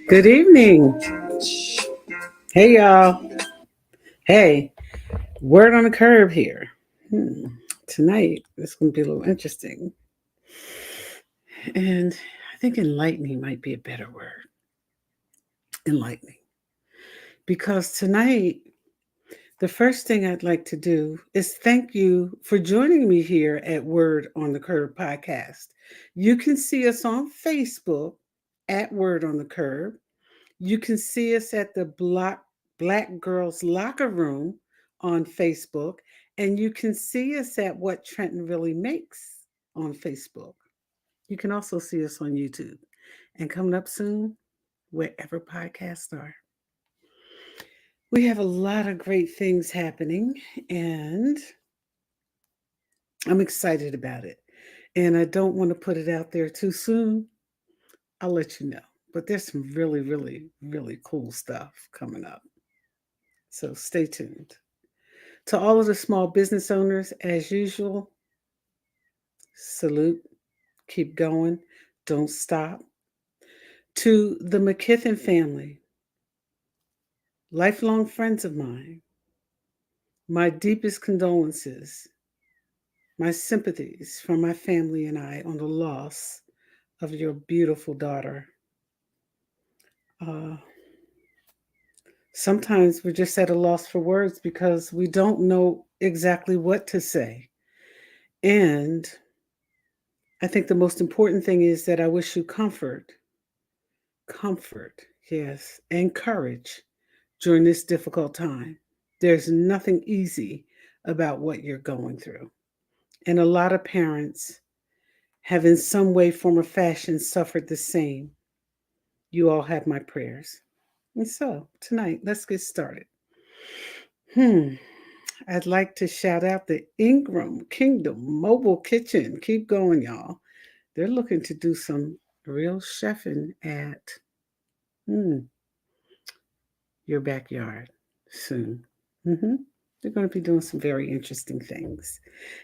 Good evening. Hey, y'all. Hey, word on the curb here. Tonight, it's going to be a little interesting. And I think enlightening might be a better word. Enlightening. Because tonight, the first thing I'd like to do is thank you for joining me here at Word on the Curb podcast. You can see us on Facebook at Word on the Curb. You can see us at the Black Girls Locker Room on Facebook, and you can see us at What Trenton Really Makes on Facebook. You can also see us on YouTube, and coming up soon, wherever podcasts are. We have a lot of great things happening, and I'm excited about it. And I don't want to put it out there too soon. I'll let you know. But there's some really, really, really cool stuff coming up. So stay tuned. To all of the small business owners, as usual, salute, keep going, don't stop. To the McKithen family, lifelong friends of mine, my deepest condolences, my sympathies from my family and I on the loss of your beautiful daughter. Uh, Sometimes we're just at a loss for words because we don't know exactly what to say. And I think the most important thing is that I wish you comfort, yes, and courage during this difficult time. There's nothing easy about what you're going through. And a lot of parents have, in some way, form, or fashion, suffered the same. You all have my prayers. And so, tonight, let's get started. I'd like to shout out the Ingram Kingdom Mobile Kitchen. Keep going, y'all. They're looking to do some real chefing at your backyard soon. They're going to be doing some very interesting things.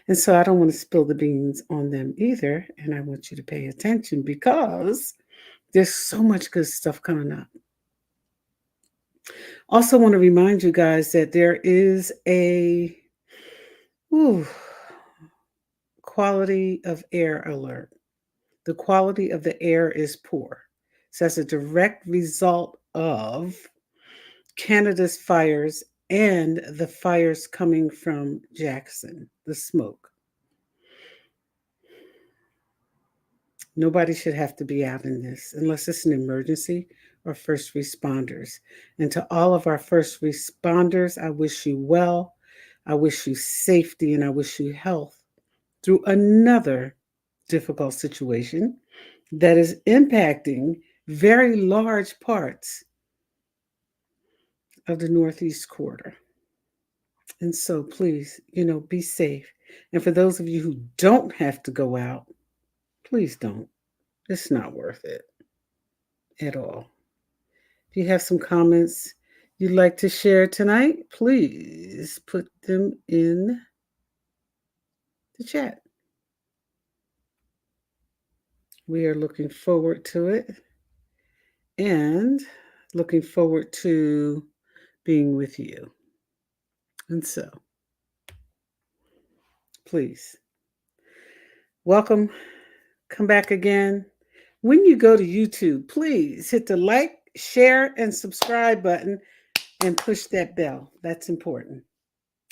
And so I don't want to spill the beans on them either. And I want you to pay attention because there's so much good stuff coming up. Also want to remind you guys that there is a quality of air alert. The quality of the air is poor. So that's a direct result of Canada's fires and the fires coming from Jackson, the smoke. Nobody should have to be out in this unless it's an emergency or first responders. And to all of our first responders, I wish you well. I wish you safety and I wish you health through another difficult situation that is impacting very large parts of the Northeast quarter. And so please, be safe. And for those of you who don't have to go out, please don't. It's not worth it at all. If you have some comments you'd like to share tonight, please put them in the chat. We are looking forward to it and looking forward to being with you. And so, please, welcome. Come back again. When you go to YouTube, please hit the like, share, and subscribe button and push that bell. That's important.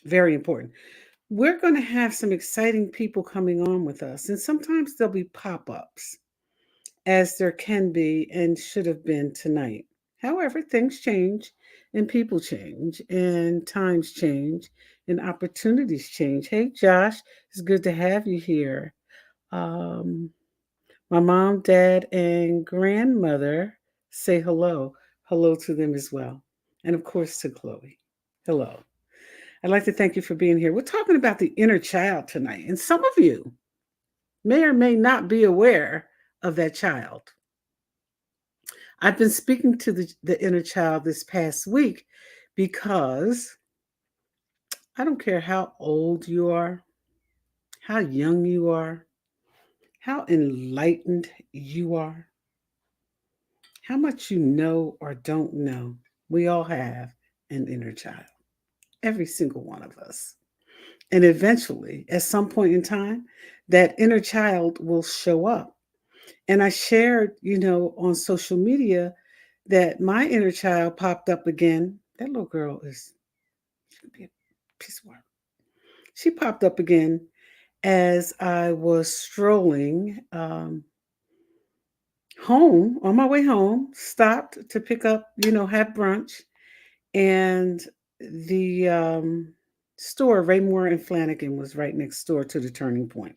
Very important. We're going to have some exciting people coming on with us, and sometimes there'll be pop ups, as there can be and should have been tonight. However, things change, and people change, and times change, and opportunities change. Hey, Josh, it's good to have you here. Um, my mom, dad, and grandmother say hello. Hello to them as well. And of course to Chloe. Hello. I'd like to thank you for being here. We're talking about the inner child tonight. And some of you may or may not be aware of that child. I've been speaking to the inner child this past week because I don't care how old you are, how young you are, how enlightened you are, how much you know or don't know, we all have an inner child, every single one of us. And eventually, at some point in time, that inner child will show up. And I shared, on social media that my inner child popped up again. That little girl is she could be a piece of work. She popped up again as I was strolling home on my way home, stopped to pick up, have brunch, and the store, Raymore and Flanagan, was right next door to the turning point.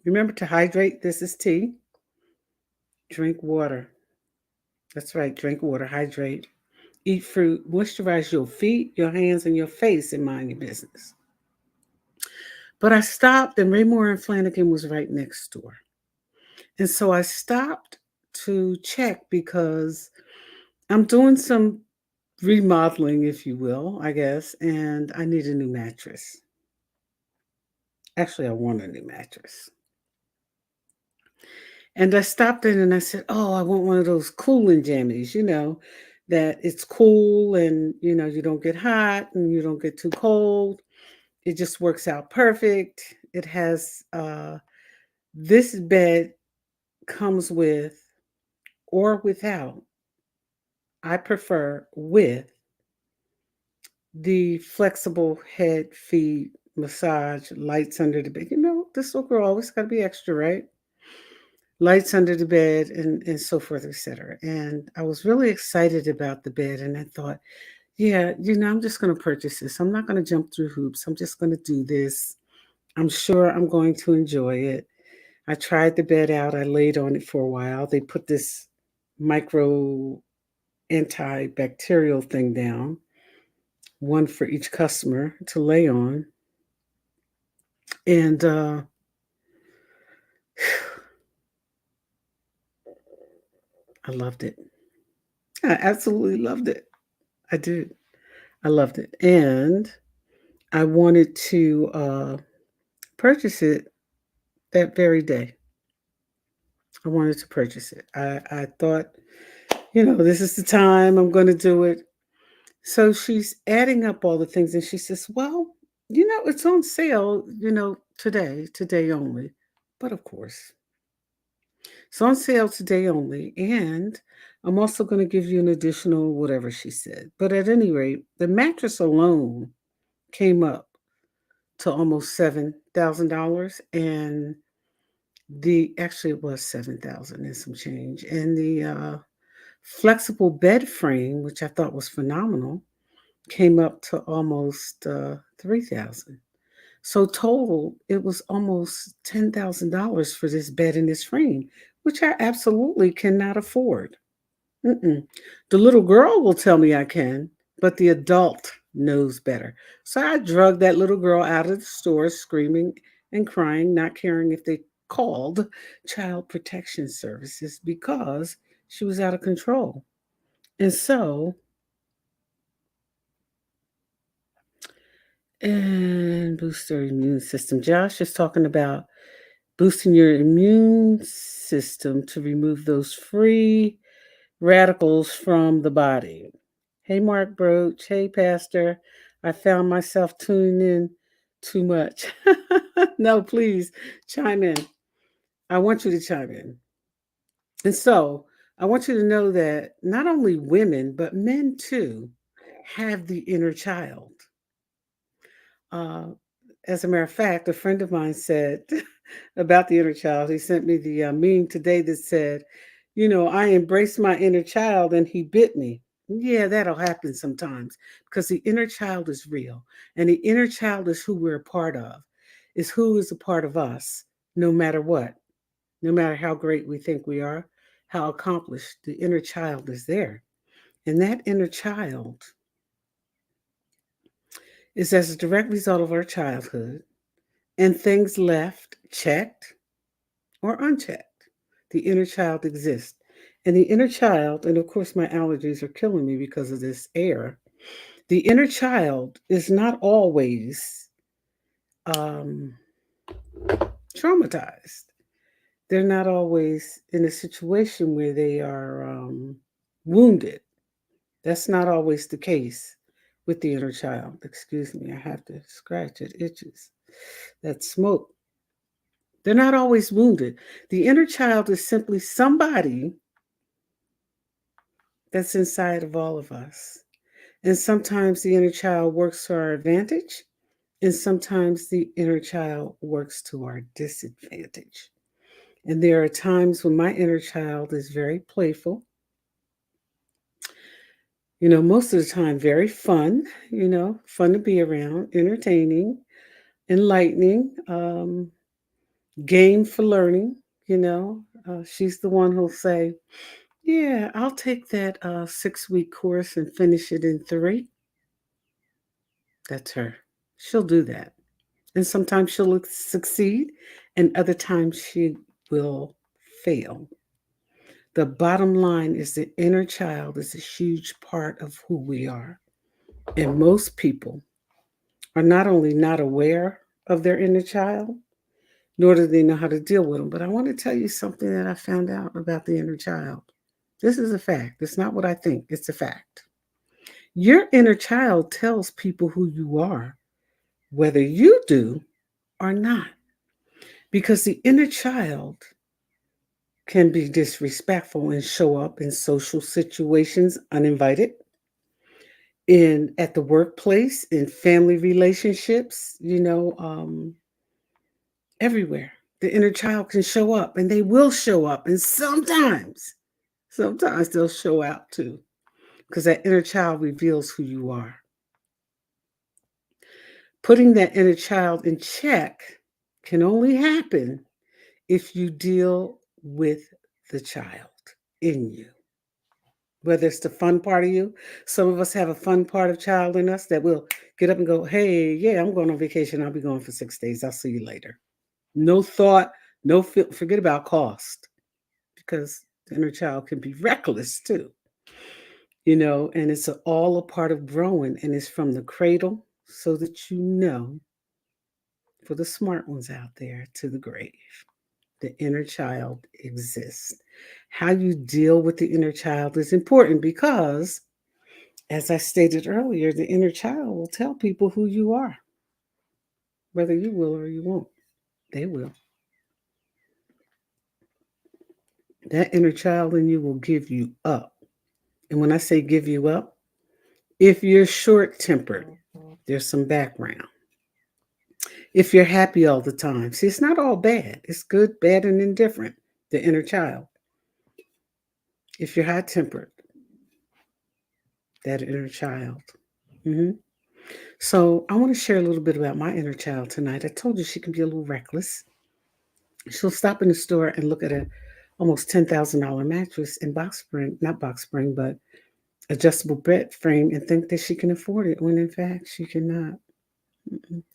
Remember to hydrate. This is tea. Drink water. That's right, drink water, hydrate. Eat fruit, moisturize your feet, your hands, and your face, and mind your business. But I stopped, and Raymore and Flanagan was right next door. And so I stopped to check because I'm doing some remodeling, if you will, I guess, and I need a new mattress. Actually, I want a new mattress. And I stopped in and I said, "Oh, I want one of those cooling jammies, that it's cool and, you don't get hot and you don't get too cold. It just works out perfect. It has this bed comes with or without. I prefer with the flexible head, feet, massage, lights under the bed. This little girl always got to be extra, right? Lights under the bed and so forth, etc. And I was really excited about the bed. And I thought, yeah, I'm just going to purchase this. I'm not going to jump through hoops. I'm just going to do this. I'm sure I'm going to enjoy it. I tried the bed out. I laid on it for a while. They put this micro antibacterial thing down, one for each customer to lay on. And I loved it. I absolutely loved it. I did. I loved it. And I wanted to purchase it that very day. I wanted to purchase it. I thought, this is the time I'm going to do it. So she's adding up all the things and she says, "Well, it's on sale, today only." But of course, it's on sale today only. And I'm also going to give you an additional whatever she said. But at any rate, the mattress alone came up to almost $7,000. And the actually it was 7,000 and some change. And the flexible bed frame, which I thought was phenomenal, came up to almost 3,000. So total, it was almost $10,000 for this bed and this frame, which I absolutely cannot afford. Mm-mm. The little girl will tell me I can, but the adult knows better. So I drugged that little girl out of the store, screaming and crying, not caring if they called Child Protection Services because she was out of control. And so, and boost their immune system. Josh is talking about boosting your immune system to remove those free radicals from the body. Hey, Mark Broach. Hey, Pastor. I found myself tuning in too much. No, please chime in. I want you to chime in. And so I want you to know that not only women, but men too, have the inner child. Uh, as a matter of fact, a friend of mine said about the inner child, he sent me the meme today that said, I embraced my inner child and he bit me. Yeah, that'll happen sometimes because the inner child is real. And the inner child is who we're a part of, is who is a part of us, no matter what, no matter how great we think we are, how accomplished, the inner child is there. And that inner child is as a direct result of our childhood and things left checked or unchecked. The inner child exists. And the inner child, and of course, my allergies are killing me because of this air. The inner child is not always um, traumatized. They're not always in a situation where they are wounded. That's not always the case with the inner child. Excuse me, I have to scratch it, itches. That smoke. They're not always wounded. The inner child is simply somebody that's inside of all of us. And sometimes the inner child works to our advantage, and sometimes the inner child works to our disadvantage. And there are times when my inner child is very playful, most of the time very fun, fun to be around, entertaining, enlightening, game for learning. She's the one who'll say, yeah, I'll take that 6 week course and finish it in 3. That's her. She'll do that. And sometimes she'll succeed, and other times she will fail. The bottom line is the inner child is a huge part of who we are. And most people are not only not aware of their inner child, nor do they know how to deal with them. But I want to tell you something that I found out about the inner child. This is a fact. It's not what I think, it's a fact. Your inner child tells people who you are, whether you do or not. Because the inner child can be disrespectful and show up in social situations uninvited, in at the workplace, in family relationships, everywhere. The inner child can show up and they will show up. And sometimes they'll show out too. Because that inner child reveals who you are. Putting that inner child in check can only happen if you deal with the child in you. Whether it's the fun part of you, some of us have a fun part of child in us that will get up and go, hey, yeah, I'm going on vacation. I'll be going for 6 days. I'll see you later. No thought, no forget about cost because the inner child can be reckless too, and it's all a part of growing and it's from the cradle so that for the smart ones out there to the grave. The inner child exists. How you deal with the inner child is important because, as I stated earlier, the inner child will tell people who you are, whether you will or you won't. They will. That inner child in you will give you up. And when I say give you up, if you're short tempered, there's some background. If you're happy all the time, see, it's not all bad. It's good, bad, and indifferent. The inner child. If you're hot tempered, that inner child. hmm So I want to share a little bit about my inner child tonight. I told you she can be a little reckless. She'll stop in the store and look at a almost $10,000 mattress and box spring, not box spring, but adjustable bed frame and think that she can afford it when in fact she cannot.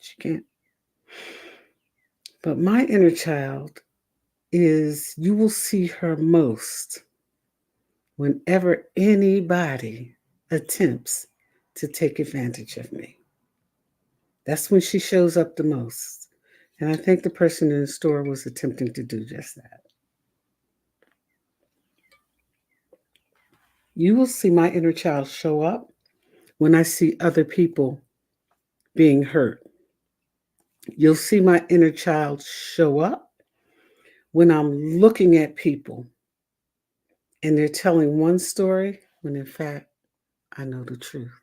She can't. But my inner child is, you will see her most whenever anybody attempts to take advantage of me. That's when she shows up the most. And I think the person in the store was attempting to do just that. You will see my inner child show up when I see other people being hurt. You'll see my inner child show up when I'm looking at people and they're telling one story when in fact I know the truth.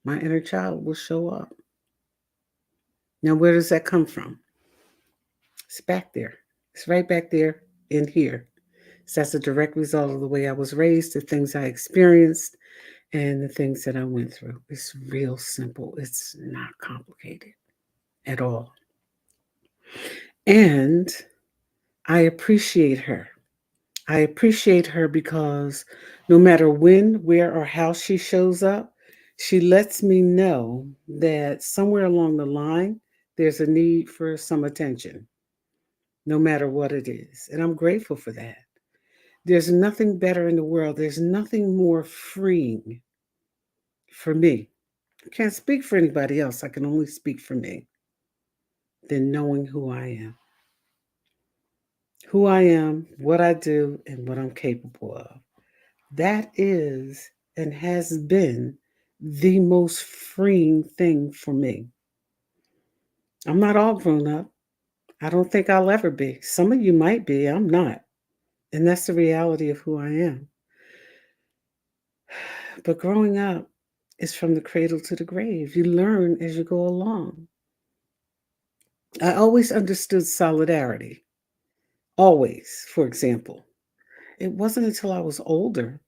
My inner child will show up. Now, where does that come from? It's back there. It's right back there in here. So that's a direct result of the way I was raised, the things I experienced, and the things that I went through. It's real simple. It's not complicated at all. And I appreciate her. I appreciate her because no matter when, where, or how she shows up, she lets me know that somewhere along the line, there's a need for some attention, no matter what it is. And I'm grateful for that. There's nothing better in the world, there's nothing more freeing for me. I can't speak for anybody else, I can only speak for me, than knowing who I am. Who I am, what I do, and what I'm capable of. That is and has been the most freeing thing for me. I'm not all grown up. I don't think I'll ever be. Some of you might be, I'm not. And that's the reality of who I am. But growing up is from the cradle to the grave. You learn as you go along. I always understood solidarity. Always, for example. It wasn't until I was older,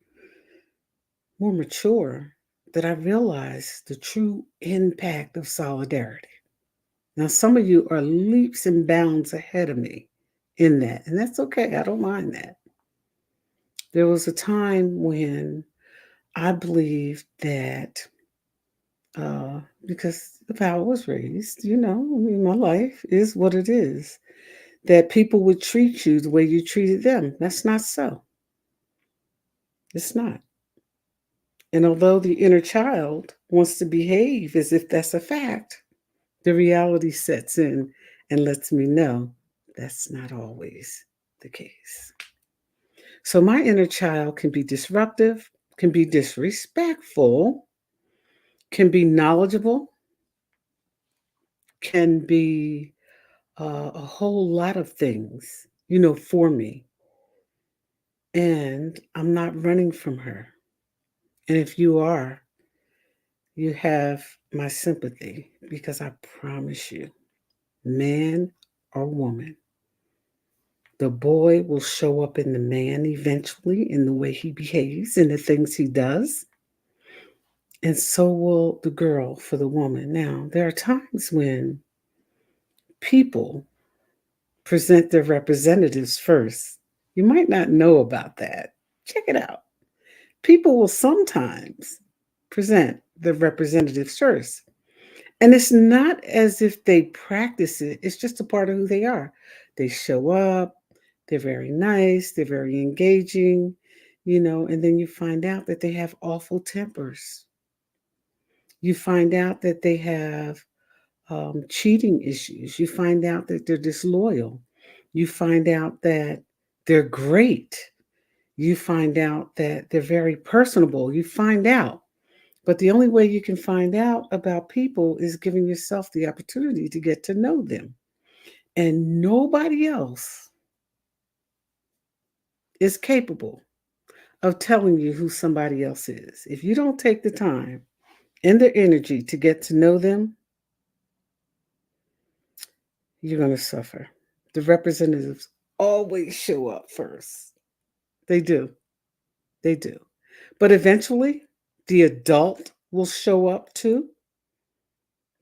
more mature, that I realized the true impact of solidarity. Now, some of you are leaps and bounds ahead of me in that, and that's okay. I don't mind that. There was a time when I believed that, because of how I was raised, I mean, my life is what it is, that people would treat you the way you treated them. That's not so. It's not. And although the inner child wants to behave as if that's a fact, the reality sets in and lets me know that's not always the case. So my inner child can be disruptive, can be disrespectful, can be knowledgeable, can be a whole lot of things, for me. And I'm not running from her. And if you are, you have my sympathy because I promise you, man or woman, the boy will show up in the man eventually in the way he behaves and the things he does. And so will the girl for the woman. Now, there are times when people present their representatives first. You might not know about that. Check it out. People will sometimes present the representatives first. And it's not as if they practice it, it's just a part of who they are. They show up, they're very nice, they're very engaging, and then you find out that they have awful tempers. You find out that they have cheating issues. You find out that they're disloyal. You find out that they're great. You find out that they're very personable. You find out. But the only way you can find out about people is giving yourself the opportunity to get to know them. And nobody else is capable of telling you who somebody else is. If you don't take the time and the energy to get to know them, you're going to suffer. The representatives always show up first. They do. They do. But eventually, the adult will show up too,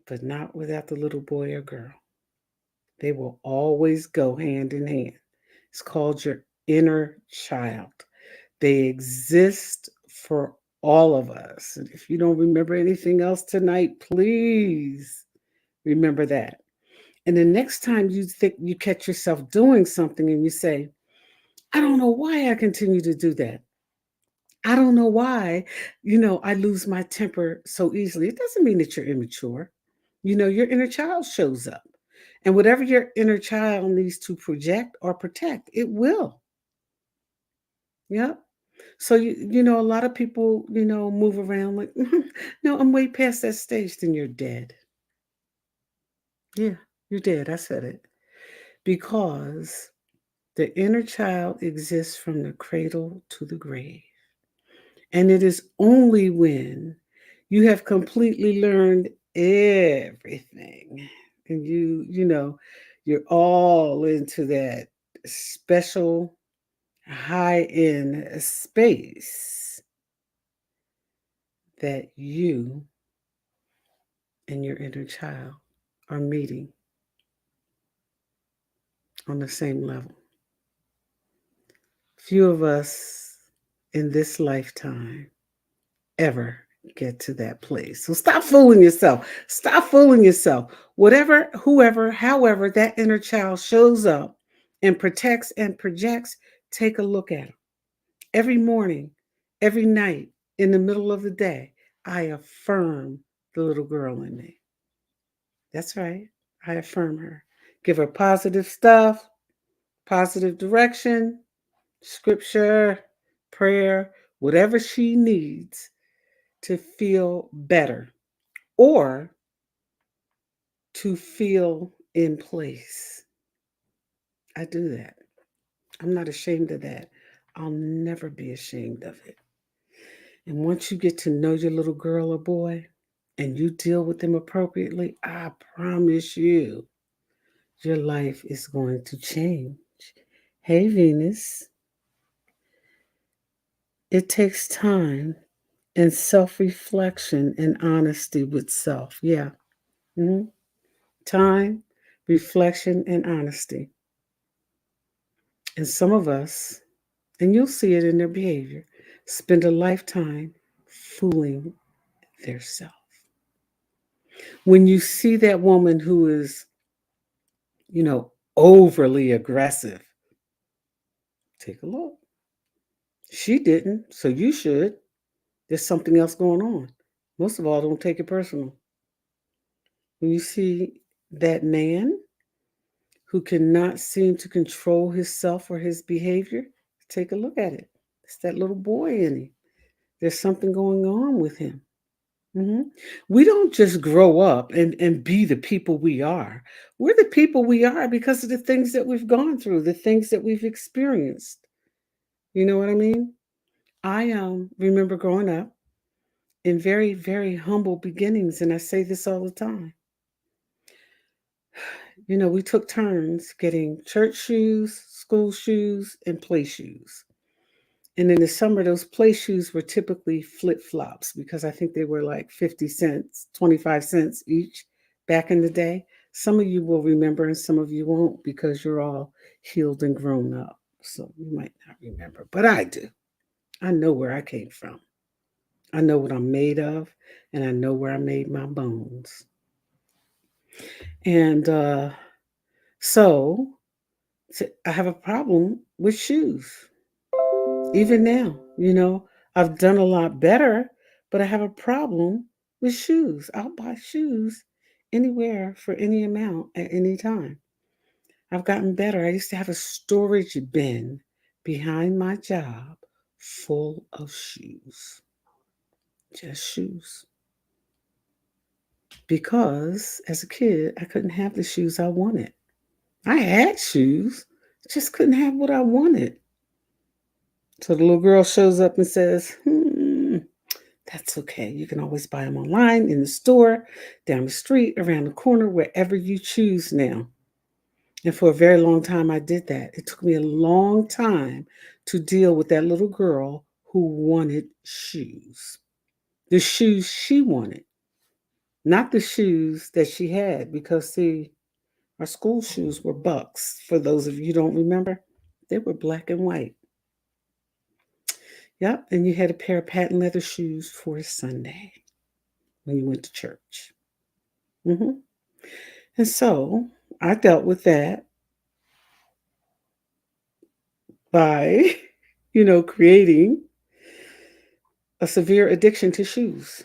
but not without the little boy or girl. They will always go hand in hand. It's called your inner child. They exist for all of us. And if you don't remember anything else tonight, please remember that. And the next time you think you catch yourself doing something and you say, I don't know why I continue to do that. I don't know why, I lose my temper so easily. It doesn't mean that you're immature. Your inner child shows up. And whatever your inner child needs to project or protect, it will. Yeah. So a lot of people, move around like, no, I'm way past that stage, then you're dead. Yeah, you're dead. I said it. Because the inner child exists from the cradle to the grave. And it is only when You have completely learned everything. And you're all into that special high end space that you and your inner child are meeting on the same level. Few of us in this lifetime ever get to that place. So stop fooling yourself. Stop fooling yourself. Whatever, whoever, however that inner child shows up and protects and projects, take a look at them. Every morning, every night, in the middle of the day, I affirm the little girl in me. That's right. I affirm her. Give her positive stuff, positive direction, scripture, prayer, whatever she needs to feel better or to feel in place. I do that. I'm not ashamed of that. I'll never be ashamed of it. And once you get to know your little girl or boy and you deal with them appropriately, I promise you, your life is going to change. Hey, Venus, it takes time and self reflection and honesty with self. Yeah. Mhm. Time, reflection, and honesty. And some of us, and you'll see it in their behavior, spend a lifetime fooling their self. When you see that woman who is, overly aggressive, take a look. She didn't, so you should. There's something else going on. Most of all, don't take it personal. When you see that man who cannot seem to control himself or his behavior, take a look at it. It's that little boy in him. There's something going on with him. Mhm. We don't just grow up and be the people we are. We're the people we are because of the things that we've gone through, the things that we've experienced. You know what I mean? I remember growing up in very, very humble beginnings, and I say this all the time. We took turns getting church shoes, school shoes, and play shoes. And in the summer, those play shoes were typically flip flops because I think they were like 50 cents, 25 cents each back in the day. Some of you will remember and some of you won't because you're all healed and grown up. So you might not remember, but I do. I know where I came from. I know what I'm made of, and I know where I made my bones. And so I have a problem with shoes. Even now, I've done a lot better, but I have a problem with shoes. I'll buy shoes anywhere for any amount at any time. I've gotten better. I used to have a storage bin behind my job full of shoes, just shoes. Because as a kid, I couldn't have the shoes I wanted. I had shoes, just couldn't have what I wanted. So the little girl shows up and says, that's okay. You can always buy them online, in the store, down the street, around the corner, wherever you choose now. And for a very long time, I did that. It took me a long time to deal with that little girl who wanted shoes. The shoes she wanted, not the shoes that she had. Because, see, our school shoes were bucks. For those of you who don't remember, they were black and white. Yep, and you had a pair of patent leather shoes for Sunday when you went to church. hmm And so I dealt with that by, creating a severe addiction to shoes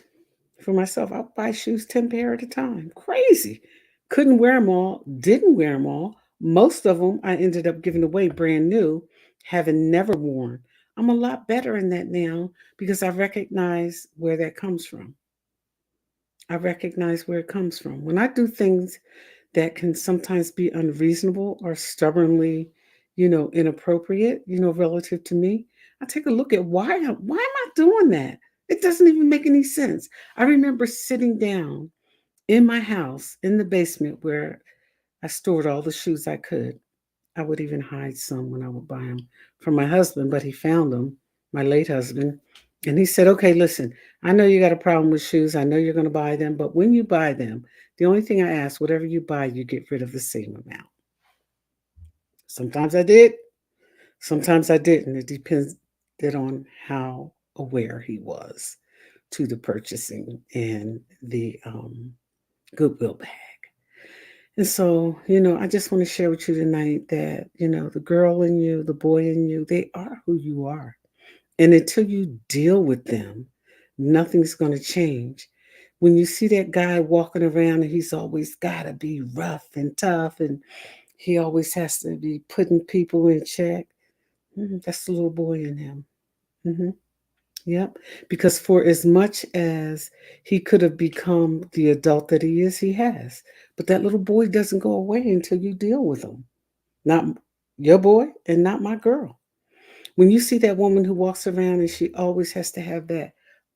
for myself. I'll buy shoes 10 pair at a time. Crazy. Couldn't wear them all, didn't wear them all. Most of them I ended up giving away brand new, having never worn. I'm a lot better in that now because I recognize where that comes from. I recognize where it comes from. When I do things that can sometimes be unreasonable or stubbornly, inappropriate, relative to me, I take a look at why am I doing that? It doesn't even make any sense. I remember sitting down in my house in the basement where I stored all the shoes I could. I would even hide some when I would buy them from my husband, but he found them, my late husband. And he said, "Okay, listen, I know you got a problem with shoes. I know you're going to buy them, but when you buy them, the only thing I ask, whatever you buy, you get rid of the same amount." Sometimes I did, sometimes I didn't. It depended on how aware he was to the purchasing and the goodwill bag. And so, I just want to share with you tonight that, the girl in you, the boy in you, they are who you are. And until you deal with them, nothing's going to change. When you see that guy walking around and he's always got to be rough and tough and he always has to be putting people in check, that's the little boy in him. Hmm. Yep. Because for as much as he could have become the adult that he is, he has. But that little boy doesn't go away until you deal with him. Not your boy and not my girl. When you see that woman who walks around and she always has to have that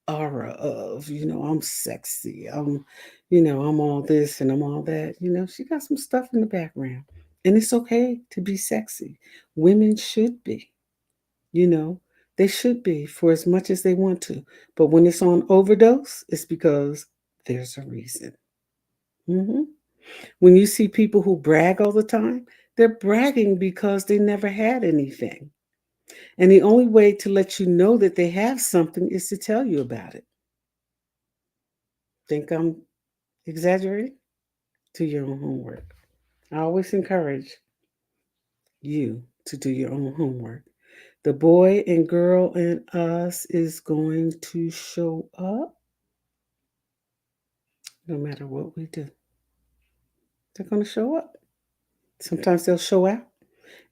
aura of, I'm sexy, I'm all this and I'm all that, she got some stuff in the background. And it's okay to be sexy. Women should be. You know, they should be for as much as they want to. But when it's on overdose, it's because there's a reason. Hmm. When you see people who brag all the time, they're bragging because they never had anything. And the only way to let you know that they have something is to tell you about it. Think I'm exaggerating? Do your own homework. I always encourage you to do your own homework. The boy and girl in us is going to show up no matter what we do. They're going to show up. Sometimes they'll show out,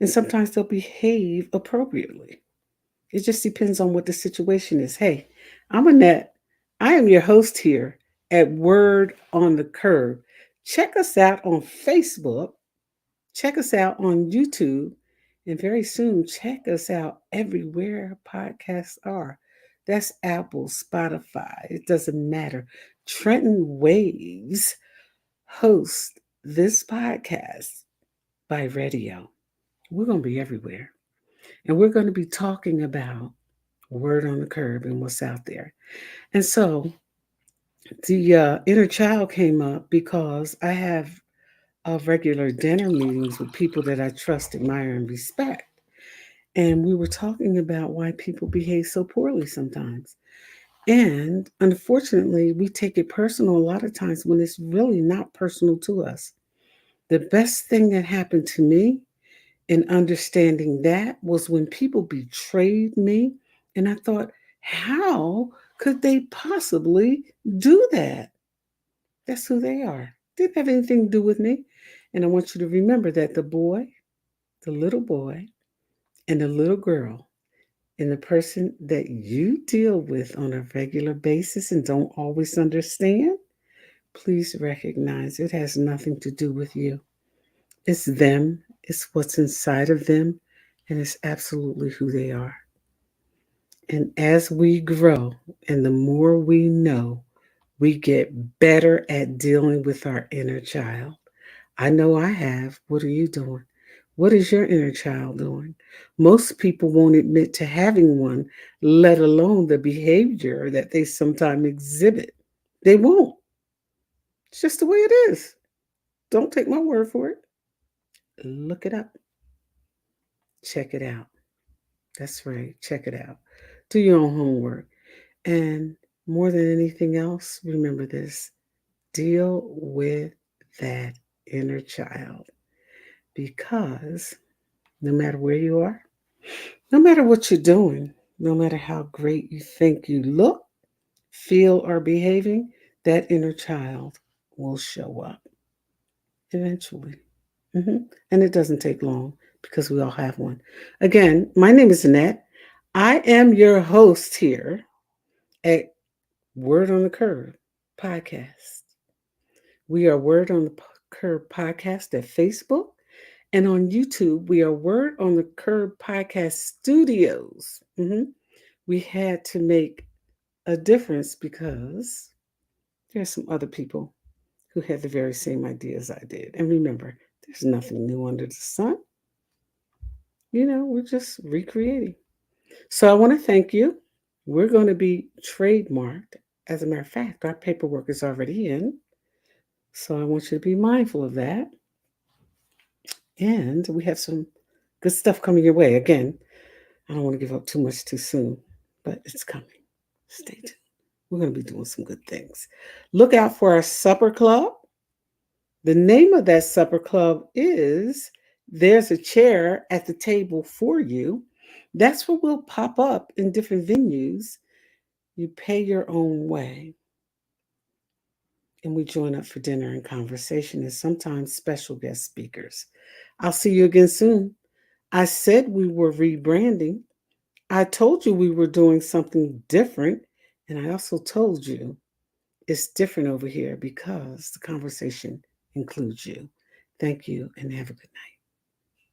and sometimes they'll behave appropriately. It just depends on what the situation is. Hey, I'm Annette. I am your host here at Word on the Curb. Check us out on Facebook. Check us out on YouTube. And very soon, check us out everywhere podcasts are. That's Apple, Spotify. It doesn't matter. Trenton Waves hosts this podcast by radio. We're going to be everywhere. And we're going to be talking about Word on the Curb and what's out there. And so the inner child came up because I have regular dinner meetings with people that I trust, admire, and respect. And we were talking about why people behave so poorly sometimes. And unfortunately, we take it personal a lot of times when it's really not personal to us. The best thing that happened to me in understanding that was when people betrayed me. And I thought, how could they possibly do that? That's who they are. Didn't have anything to do with me. And I want you to remember that the boy, the little boy, and the little girl, and the person that you deal with on a regular basis and don't always understand, please recognize it has nothing to do with you. It's them, it's what's inside of them, and it's absolutely who they are. And as we grow and the more we know, we get better at dealing with our inner child. I know I have. What are you doing? What is your inner child doing? Most people won't admit to having one, let alone the behavior that they sometimes exhibit. They won't. It's just the way it is. Don't take my word for it. Look it up. Check it out. That's right. Check it out. Do your own homework. And more than anything else, remember this: deal with that inner child because no matter where you are, no matter what you're doing, no matter how great you think you look, feel, or behaving, that inner child will show up eventually. Hmm. And it doesn't take long because we all have one. Again, my name is Annette. I am your host here at Word on the Curve podcast. We are Word on the Curve podcast at Facebook. And on YouTube, we are Word on the Curb Podcast Studios. We had to make a difference because there's some other people who had the very same ideas I did. And remember, there's nothing new under the sun. We're just recreating. So I want to thank you. We're going to be trademarked. As a matter of fact, our paperwork is already in. So I want you to be mindful of that. And we have some good stuff coming your way. Again, I don't want to give up too much too soon, but it's coming. Stay tuned. We're going to be doing some good things. Look out for our supper club. The name of that supper club is There's a Chair at the Table for You. That's what will pop up in different venues. You pay your own way, and we join up for dinner and conversation and sometimes special guest speakers. I'll see you again soon. I said we were rebranding. I told you we were doing something different, and I also told you it's different over here because the conversation includes you. Thank you and have a good night.